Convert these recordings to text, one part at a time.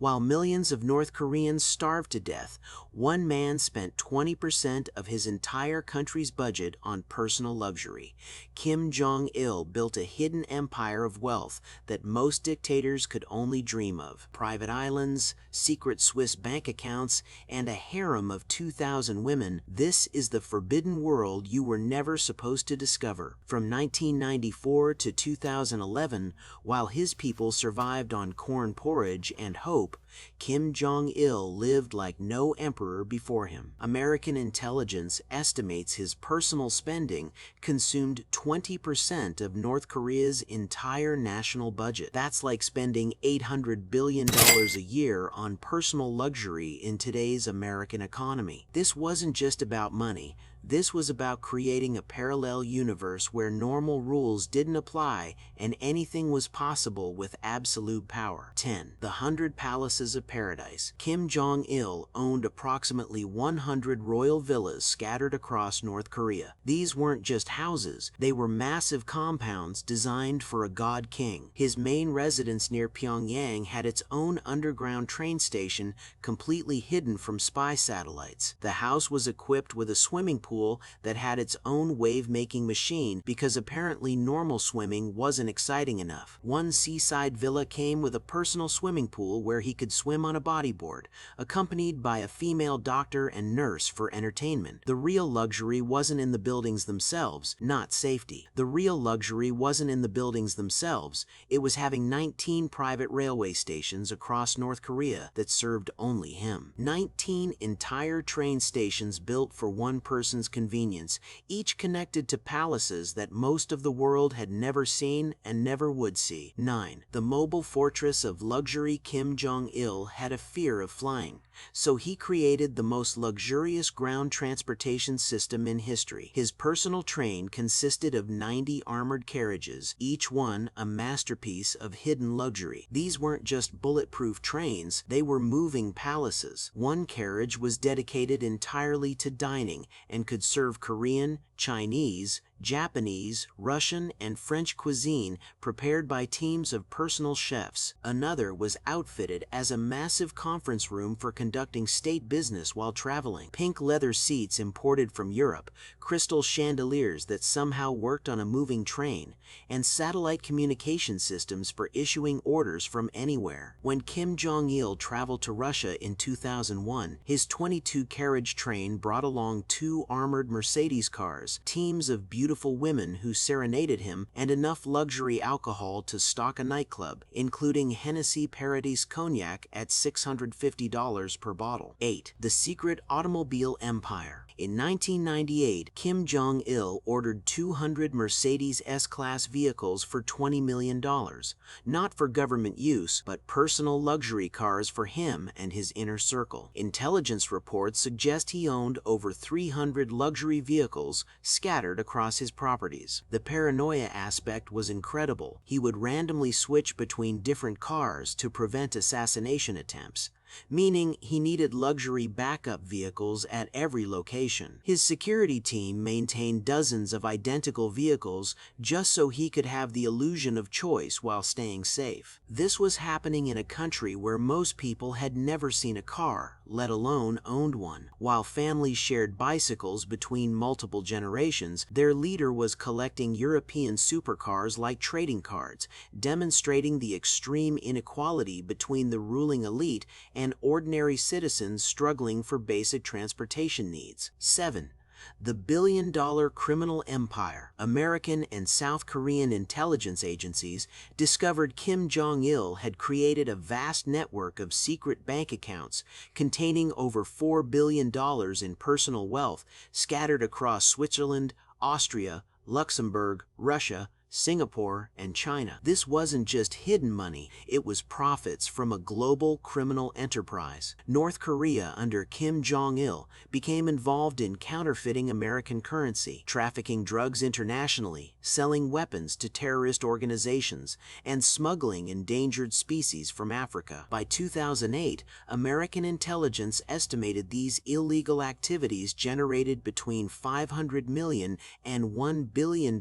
While millions of North Koreans starved to death, one man spent 20% of his entire country's budget on personal luxury. Kim Jong-il built a hidden empire of wealth that most dictators could only dream of. Private islands, secret Swiss bank accounts, and a harem of 2,000 women. This is the forbidden world you were never supposed to discover. From 1994 to 2011, while his people survived on corn porridge and hope, Kim Jong-il lived like no emperor before him. American intelligence estimates his personal spending consumed 20% of North Korea's entire national budget. That's like spending $800 billion a year on personal luxury in today's American economy. This wasn't just about money. This was about creating a parallel universe where normal rules didn't apply and anything was possible with absolute power. 10. The 100 Palaces of Paradise. Kim Jong-il owned approximately 100 royal villas scattered across North Korea. These weren't just houses, they were massive compounds designed for a god king. His main residence near Pyongyang had its own underground train station completely hidden from spy satellites. The house was equipped with a swimming pool that had its own wave-making machine because apparently normal swimming wasn't exciting enough. One seaside villa came with a personal swimming pool where he could swim on a bodyboard, accompanied by a female doctor and nurse for entertainment. The real luxury wasn't in the buildings themselves, not safety. The real luxury wasn't in the buildings themselves, it was having 19 private railway stations across North Korea that served only him. 19 entire train stations built for one person's convenience, each connected to palaces that most of the world had never seen and never would see. 9. The mobile fortress of luxury. Kim Jong-il had a fear of flying, so he created the most luxurious ground transportation system in history. His personal train consisted of 90 armored carriages, each one a masterpiece of hidden luxury. These weren't just bulletproof trains, they were moving palaces. One carriage was dedicated entirely to dining and could serve Korean, Chinese, Japanese, Russian, and French cuisine prepared by teams of personal chefs. Another was outfitted as a massive conference room for conducting state business while traveling. Pink leather seats imported from Europe, crystal chandeliers that somehow worked on a moving train, and satellite communication systems for issuing orders from anywhere. When Kim Jong-il traveled to Russia in 2001, his 22-carriage train brought along 2 armored Mercedes cars, teams of beautiful women who serenaded him, and enough luxury alcohol to stock a nightclub, including Hennessy Paradis Cognac at $650 per bottle. 8. The secret automobile empire. In 1998, Kim Jong-il ordered 200 Mercedes S-Class vehicles for $20 million, not for government use, but personal luxury cars for him and his inner circle. Intelligence reports suggest he owned over 300 luxury vehicles scattered across his properties. The paranoia aspect was incredible. He would randomly switch between different cars to prevent assassination attempts, meaning he needed luxury backup vehicles at every location. His security team maintained dozens of identical vehicles just so he could have the illusion of choice while staying safe. This was happening in a country where most people had never seen a car, let alone owned one. While families shared bicycles between multiple generations, their leader was collecting European supercars like trading cards, demonstrating the extreme inequality between the ruling elite and ordinary citizens struggling for basic transportation needs. 7. The billion-dollar criminal empire. American and South Korean intelligence agencies discovered Kim Jong-il had created a vast network of secret bank accounts containing over $4 billion in personal wealth scattered across Switzerland, Austria, Luxembourg, Russia, Singapore, and China. This wasn't just hidden money, it was profits from a global criminal enterprise. North Korea under Kim Jong-il became involved in counterfeiting American currency, trafficking drugs internationally, selling weapons to terrorist organizations, and smuggling endangered species from Africa. By 2008, American intelligence estimated these illegal activities generated between $500 million and $1 billion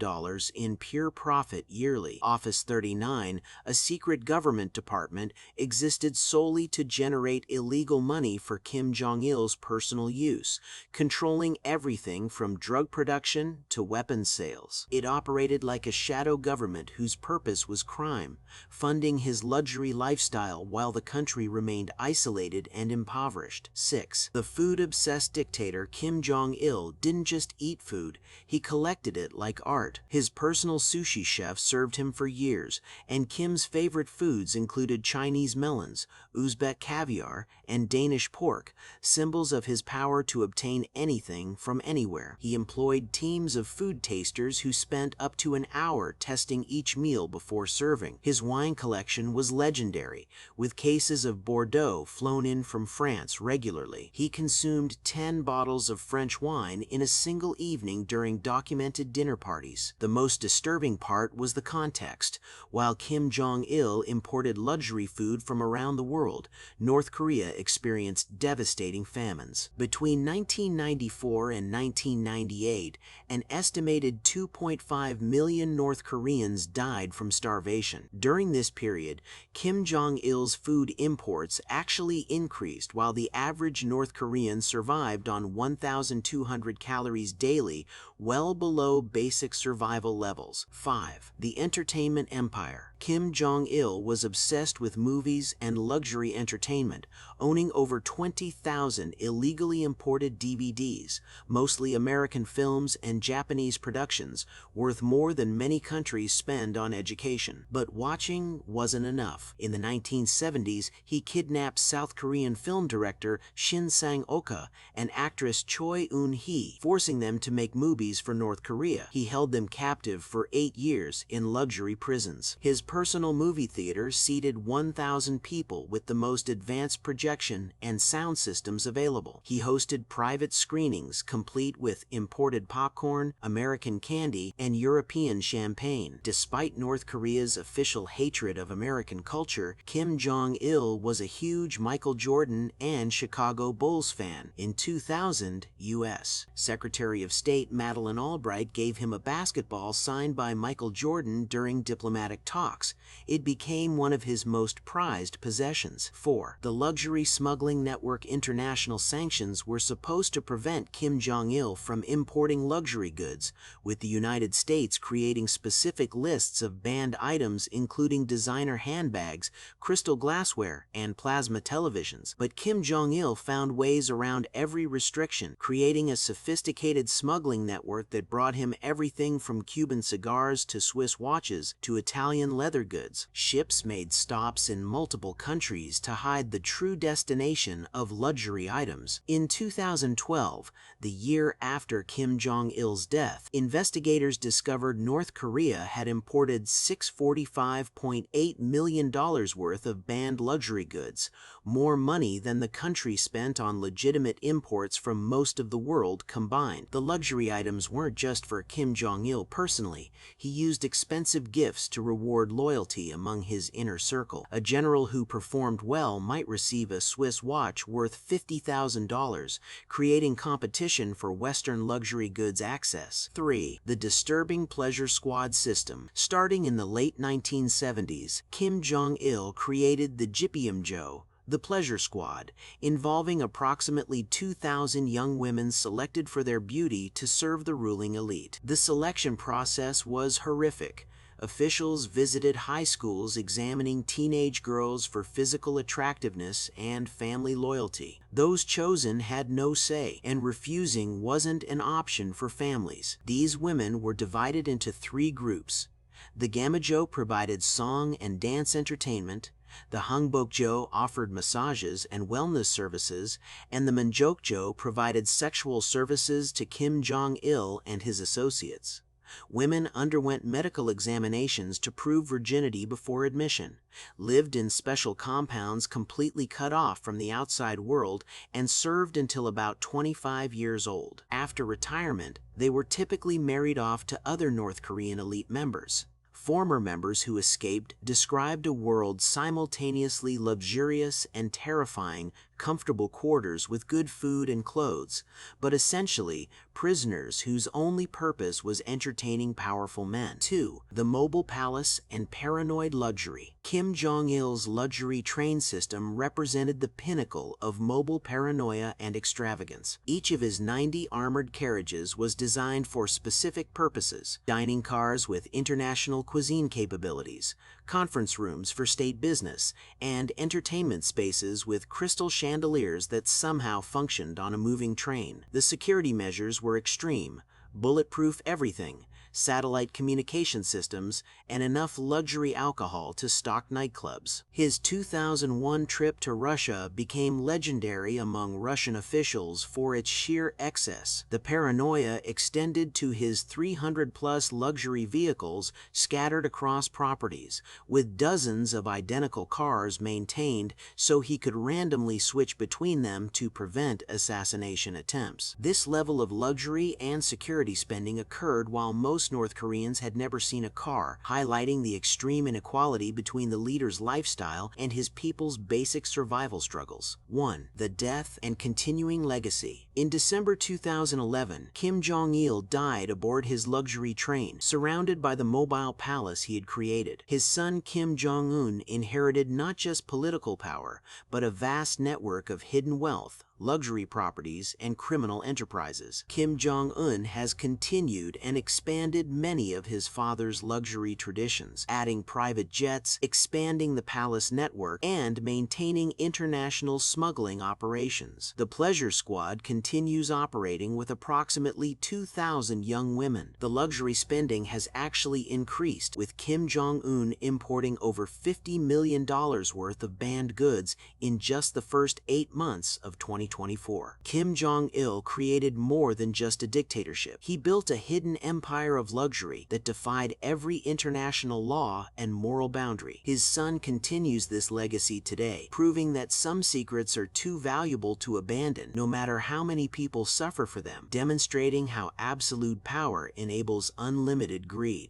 in pure profit yearly. Office 39, a secret government department, existed solely to generate illegal money for Kim Jong-il's personal use, controlling everything from drug production to weapons sales. It operated like a shadow government whose purpose was crime, funding his luxury lifestyle while the country remained isolated and impoverished. 6. The food-obsessed dictator Kim Jong-il didn't just eat food, he collected it like art. His personal sushi chef served him for years, and Kim's favorite foods included Chinese melons, Uzbek caviar, and Danish pork, symbols of his power to obtain anything from anywhere. He employed teams of food tasters who spent up to an hour testing each meal before serving. His wine collection was legendary, with cases of Bordeaux flown in from France regularly. He consumed 10 bottles of French wine in a single evening during documented dinner parties. The most disturbing part was the context. While Kim Jong-il imported luxury food from around the world, North Korea experienced devastating famines. Between 1994 and 1998, an estimated 2.5 million North Koreans died from starvation. During this period, Kim Jong-il's food imports actually increased while the average North Korean survived on 1,200 calories daily, well below basic survival levels. 5. The entertainment empire. Kim Jong-il was obsessed with movies and luxury entertainment, owning over 20,000 illegally imported DVDs, mostly American films and Japanese productions, worth more than many countries spend on education. But watching wasn't enough. In the 1970s, he kidnapped South Korean film director Shin Sang-oka and actress Choi Eun-hee, forcing them to make movies for North Korea. He held them captive for 8 years in luxury prisons. His personal movie theater seated 1,000 people with the most advanced projection and sound systems available. He hosted private screenings complete with imported popcorn, American candy, and European champagne. Despite North Korea's official hatred of American culture, Kim Jong-il was a huge Michael Jordan and Chicago Bulls fan. In 2000, U.S. Secretary of State Madeleine Albright gave him a basketball signed by Michael Jordan during diplomatic talks. It became one of his most prized possessions. 4. The luxury smuggling network. International sanctions were supposed to prevent Kim Jong-il from importing luxury goods, with the United States creating specific lists of banned items including designer handbags, crystal glassware, and plasma televisions. But Kim Jong-il found ways around every restriction, creating a sophisticated smuggling network that brought him everything from Cuban cigars to Swiss watches to Italian leather goods. Ships made stops in multiple countries to hide the true destination of luxury items. In 2012, the year after Kim Jong-il's death, investigators discovered North Korea had imported $645.8 million worth of banned luxury goods, more money than the country spent on legitimate imports from most of the world combined. The luxury items weren't just for Kim Jong-il personally. He used expensive gifts to reward loyalty among his inner circle. A general who performed well might receive a Swiss watch worth $50,000, creating competition for Western luxury goods access. 3. The disturbing pleasure squad system. Starting in the late 1970s, Kim Jong-il created the Jippyumjo, the pleasure squad, involving approximately 2,000 young women selected for their beauty to serve the ruling elite. The selection process was horrific. Officials visited high schools examining teenage girls for physical attractiveness and family loyalty. Those chosen had no say, and refusing wasn't an option for families. These women were divided into 3 groups. The Gamajo provided song and dance entertainment, the Hangbokjo offered massages and wellness services, and the Manjokjo provided sexual services to Kim Jong-il and his associates. Women underwent medical examinations to prove virginity before admission, lived in special compounds completely cut off from the outside world, and served until about 25 years old. After retirement, they were typically married off to other North Korean elite members. Former members who escaped described a world simultaneously luxurious and terrifying, comfortable quarters with good food and clothes, but essentially prisoners whose only purpose was entertaining powerful men. 2. The mobile palace and paranoid luxury. Kim Jong-il's luxury train system represented the pinnacle of mobile paranoia and extravagance. Each of his 90 armored carriages was designed for specific purposes: dining cars with international cuisine capabilities, conference rooms for state business, and entertainment spaces with crystal chandeliers that somehow functioned on a moving train. The security measures were extreme: bulletproof everything, satellite communication systems, and enough luxury alcohol to stock nightclubs. His 2001 trip to Russia became legendary among Russian officials for its sheer excess. The paranoia extended to his 300-plus luxury vehicles scattered across properties, with dozens of identical cars maintained so he could randomly switch between them to prevent assassination attempts. This level of luxury and security spending occurred while most North Koreans had never seen a car, highlighting the extreme inequality between the leader's lifestyle and his people's basic survival struggles. 1. The death and continuing legacy. In December 2011, Kim Jong-il died aboard his luxury train, surrounded by the mobile palace he had created. His son Kim Jong-un inherited not just political power, but a vast network of hidden wealth, luxury properties, and criminal enterprises. Kim Jong-un has continued and expanded many of his father's luxury traditions, adding private jets, expanding the palace network, and maintaining international smuggling operations. The Pleasure Squad continues operating with approximately 2,000 young women. The luxury spending has actually increased, with Kim Jong-un importing over $50 million worth of banned goods in just the first 8 months of 2024. Kim Jong-il created more than just a dictatorship. He built a hidden empire of luxury that defied every international law and moral boundary. His son continues this legacy today, proving that some secrets are too valuable to abandon, no matter how many people suffer for them, demonstrating how absolute power enables unlimited greed.